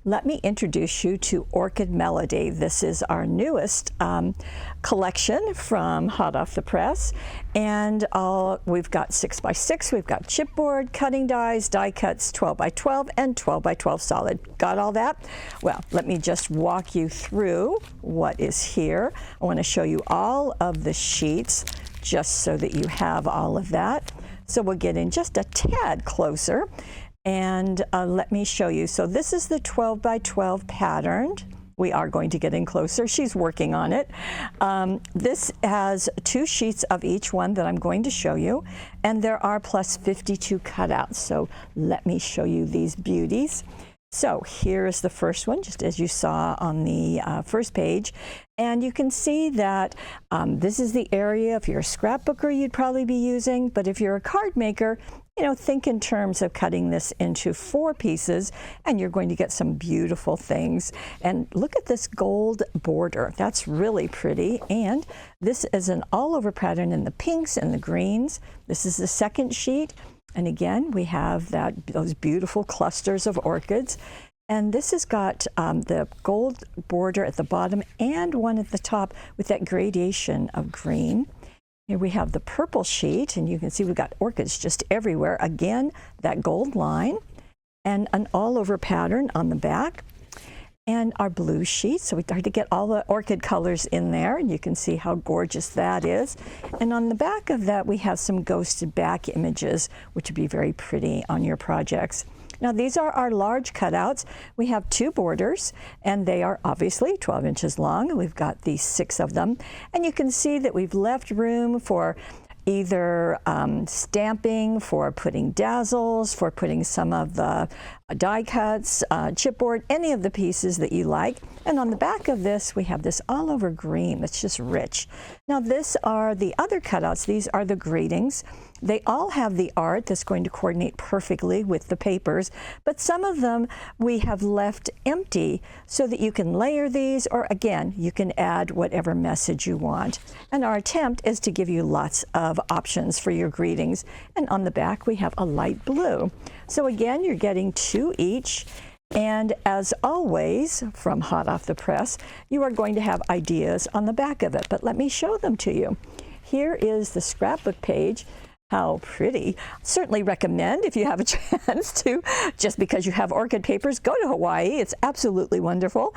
let me introduce you to Orchid Melody. This is our newest collection from hot off the press, and we've got 6x6, we've got chipboard, cutting dies, die cuts, 12x12, and 12x12 solid. Got all that? Well, let me just walk you through what is here. I want to show you all of the sheets just so that you have all of that. So we'll get in just a tad closer. And let me show you. So this is the 12x12 pattern. We are going to get in closer. She's working on it. This has 2 sheets of each one that I'm going to show you, and there are plus 52 cutouts. So let me show you these beauties. So here is the first one, just as you saw on the first page. And you can see that this is the area, if you're a scrapbooker, you'd probably be using, but if you're a card maker, you know, think in terms of cutting this into 4 pieces, and you're going to get some beautiful things. And look at this gold border. That's really pretty. And this is an all-over pattern in the pinks and the greens. This is the second sheet. And again, we have those beautiful clusters of orchids. And this has got the gold border at the bottom and one at the top with that gradation of green. Here we have the purple sheet, and you can see we've got orchids just everywhere. Again, that gold line and an all-over pattern on the back. And our blue sheet, so we tried to get all the orchid colors in there, and you can see how gorgeous that is. And on the back of that, we have some ghosted back images, which would be very pretty on your projects. Now these are our large cutouts. We have 2 borders, and they are obviously 12 inches long. We've got these 6 of them, and you can see that we've left room for either stamping, for putting dazzles, for putting some of the die cuts, chipboard, any of the pieces that you like. And on the back of this, we have this all over green that's just rich. Now this are the other cutouts. These are the greetings. They all have the art that's going to coordinate perfectly with the papers, but some of them we have left empty so that you can layer these, or again, you can add whatever message you want. And our attempt is to give you lots of options for your greetings. And on the back, we have a light blue. So again, you're getting 2 each. And as always, from hot off the press, you are going to have ideas on the back of it, but let me show them to you. Here is the scrapbook page. How pretty. Certainly recommend, if you have a chance to, just because you have orchid papers, go to Hawaii. It's absolutely wonderful.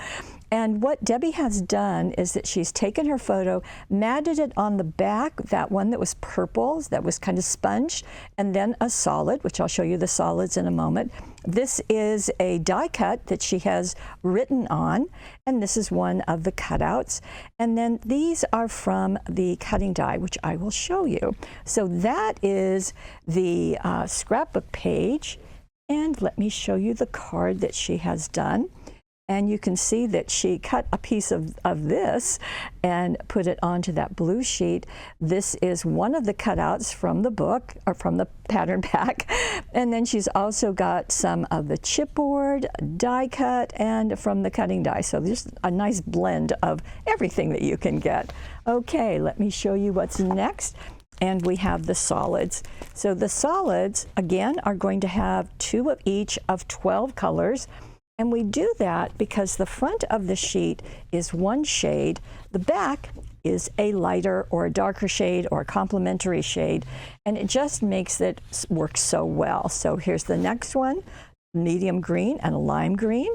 And what Debbie has done is that she's taken her photo, matted it on the back, that one that was purple, that was kind of sponge, and then a solid, which I'll show you the solids in a moment. This is a die cut that she has written on, and this is one of the cutouts. And then these are from the cutting die, which I will show you. So that is the scrapbook page, and let me show you the card that she has done. And you can see that she cut a piece of this and put it onto that blue sheet. This is one of the cutouts from the book, or from the pattern pack. And then she's also got some of the chipboard, die cut, and from the cutting die. So there's a nice blend of everything that you can get. Okay, let me show you what's next. And we have the solids. So the solids, again, are going to have 2 of each of 12 colors. And we do that because the front of the sheet is one shade, the back is a lighter or a darker shade or a complementary shade, and it just makes it work so well. So here's the next one, medium green and a lime green.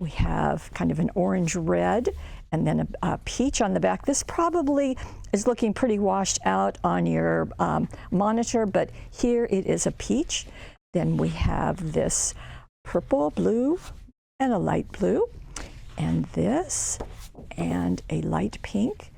We have kind of an orange red, and then a peach on the back. This probably is looking pretty washed out on your monitor, but here it is a peach. Then we have this purple, blue, and a light blue, and this, and a light pink,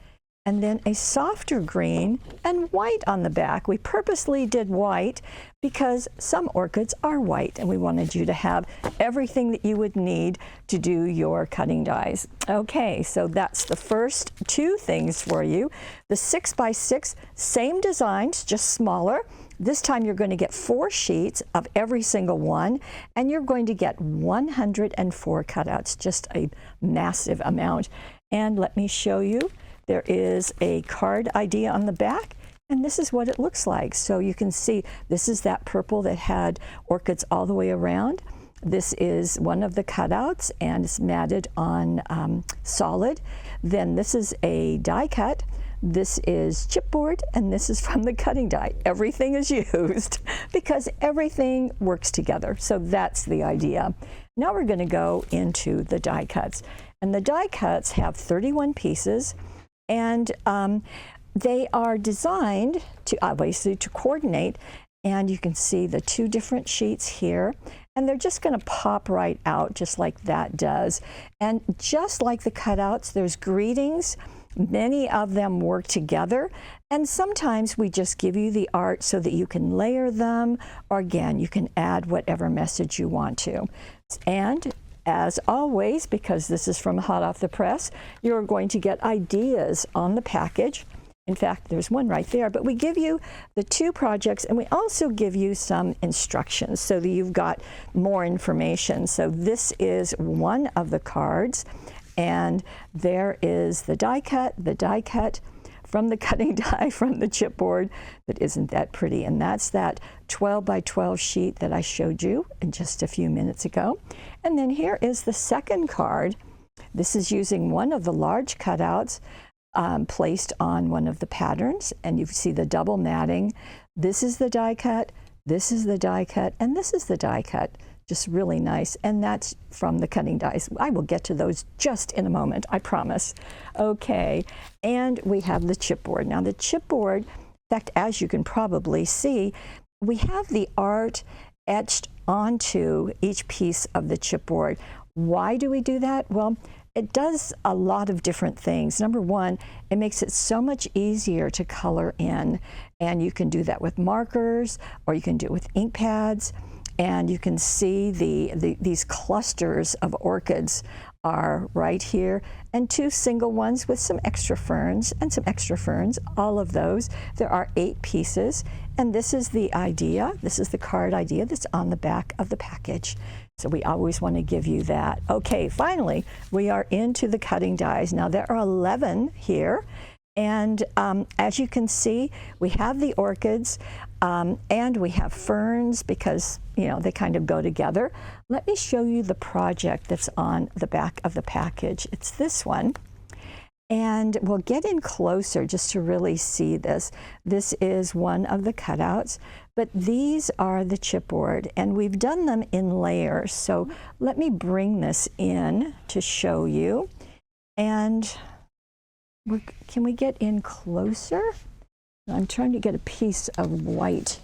and then a softer green and white on the back. We purposely did white because some orchids are white, and we wanted you to have everything that you would need to do your cutting dies. Okay, so that's the first 2 things for you. The 6x6, same designs, just smaller. This time you're going to get 4 sheets of every single one, and you're going to get 104 cutouts, just a massive amount. And let me show you, there is a card ID on the back, and this is what it looks like. So you can see this is that purple that had orchids all the way around. This is one of the cutouts, and it's matted on solid. Then this is a die cut. This is chipboard, and this is from the cutting die. Everything is used because everything works together. So that's the idea. Now we're going to go into the die cuts. And the die cuts have 31 pieces, and they are designed to obviously to coordinate. And you can see the two different sheets here, and they're just going to pop right out just like that does. And just like the cutouts, there's greetings. Many of them work together, and sometimes we just give you the art so that you can layer them, or again, you can add whatever message you want to. And as always, because this is from hot off the press, you're going to get ideas on the package. In fact, there's one right there, but we give you the two projects, and we also give you some instructions so that you've got more information. So this is one of the cards, and there is the die cut from the cutting die from the chipboard. But isn't that pretty? And that's that 12 by 12 sheet that I showed you in just a few minutes ago. And then here is the second card. This is using one of the large cutouts placed on one of the patterns, and you see the double matting. This is the die cut, this is the die cut, and this is the die cut. Just really nice, and that's from the cutting dies. I will get to those just in a moment, I promise. Okay, and we have the chipboard. Now the chipboard, in fact, as you can probably see, we have the art etched onto each piece of the chipboard. Why do we do that? Well, it does a lot of different things. Number one, it makes it so much easier to color in, and you can do that with markers, or you can do it with ink pads. And you can see these clusters of orchids are right here, and two single ones with some extra ferns and some extra ferns, all of those. There are 8 pieces, and this is the idea. This is the card idea that's on the back of the package. So we always want to give you that. Okay, finally, we are into the cutting dies. Now there are 11 here. And as you can see, we have the orchids and we have ferns because, you know, they kind of go together. Let me show you the project that's on the back of the package. It's this one. And we'll get in closer just to really see this. This is one of the cutouts, but these are the chipboard, and we've done them in layers. So let me bring this in to show you. And can we get in closer? I'm trying to get a piece of white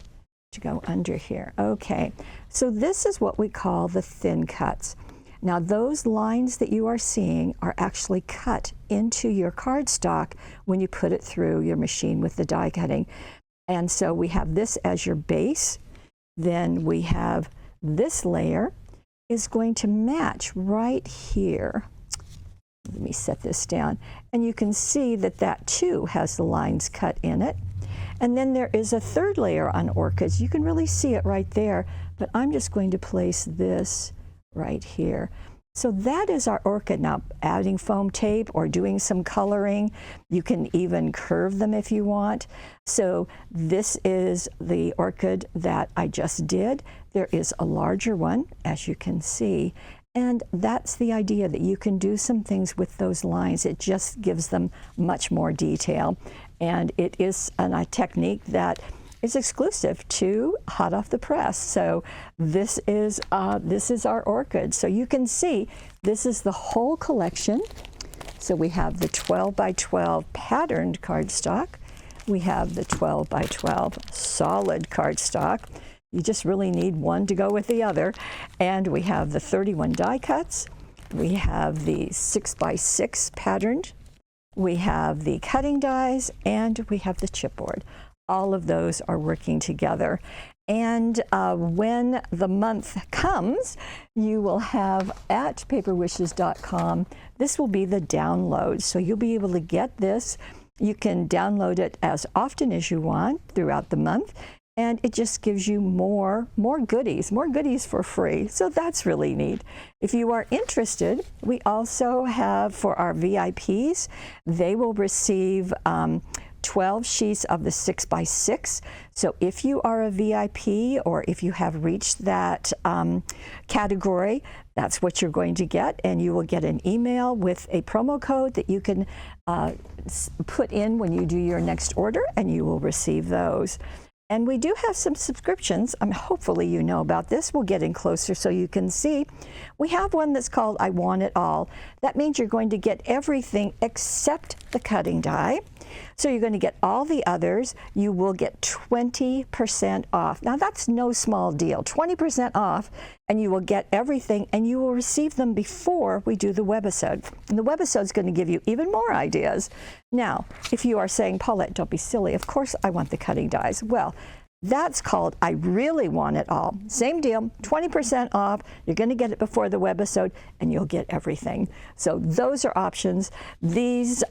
to go under here. Okay, so this is what we call the thin cuts. Now those lines that you are seeing are actually cut into your cardstock when you put it through your machine with the die cutting. And so we have this as your base. Then we have this layer is going to match right here. Let me set this down. And you can see that that too has the lines cut in it. And then there is a third layer on orchids. You can really see it right there, but I'm just going to place this right here. So that is our orchid. Now, adding foam tape or doing some coloring, you can even curve them if you want. So this is the orchid that I just did. There is a larger one, as you can see. And that's the idea, that you can do some things with those lines. It just gives them much more detail. And it is a technique that is exclusive to Hot Off the Press. So this is our orchid. So you can see this is the whole collection. So we have the 12 by 12 patterned cardstock. We have the 12 by 12 solid cardstock. You just really need one to go with the other. And we have the 31 die cuts. We have the 6 by 6 patterned. We have the cutting dies, and we have the chipboard. All of those are working together. And when the month comes, you will have at paperwishes.com, this will be the download. So you'll be able to get this. You can download it as often as you want throughout the month. And it just gives you more goodies for free. So that's really neat. If you are interested, we also have for our VIPs, they will receive 12 sheets of the 6x6. So if you are a VIP or if you have reached that category, that's what you're going to get, and you will get an email with a promo code that you can put in when you do your next order, and you will receive those. And we do have some subscriptions. Hopefully you know about this. We'll get in closer so you can see. We have one that's called I Want It All. That means you're going to get everything except the cutting die. So you're going to get all the others. You will get 20% off. Now that's no small deal. 20% off, and you will get everything, and you will receive them before we do the webisode. And the webisode is going to give you even more ideas. Now, if you are saying, Paulette, don't be silly. Of course I want the cutting dies. Well, that's called I Really Want It All. Same deal, 20% off. You're going to get it before the webisode, and you'll get everything. So those are options. These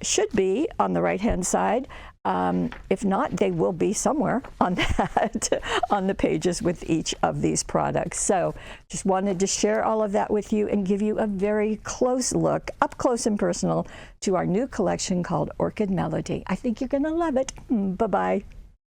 should be on the right-hand side. If not, they will be somewhere on that, on the pages with each of these products. So just wanted to share all of that with you and give you a very close look, up close and personal, to our new collection called Orchid Melody. I think you're going to love it. Bye-bye.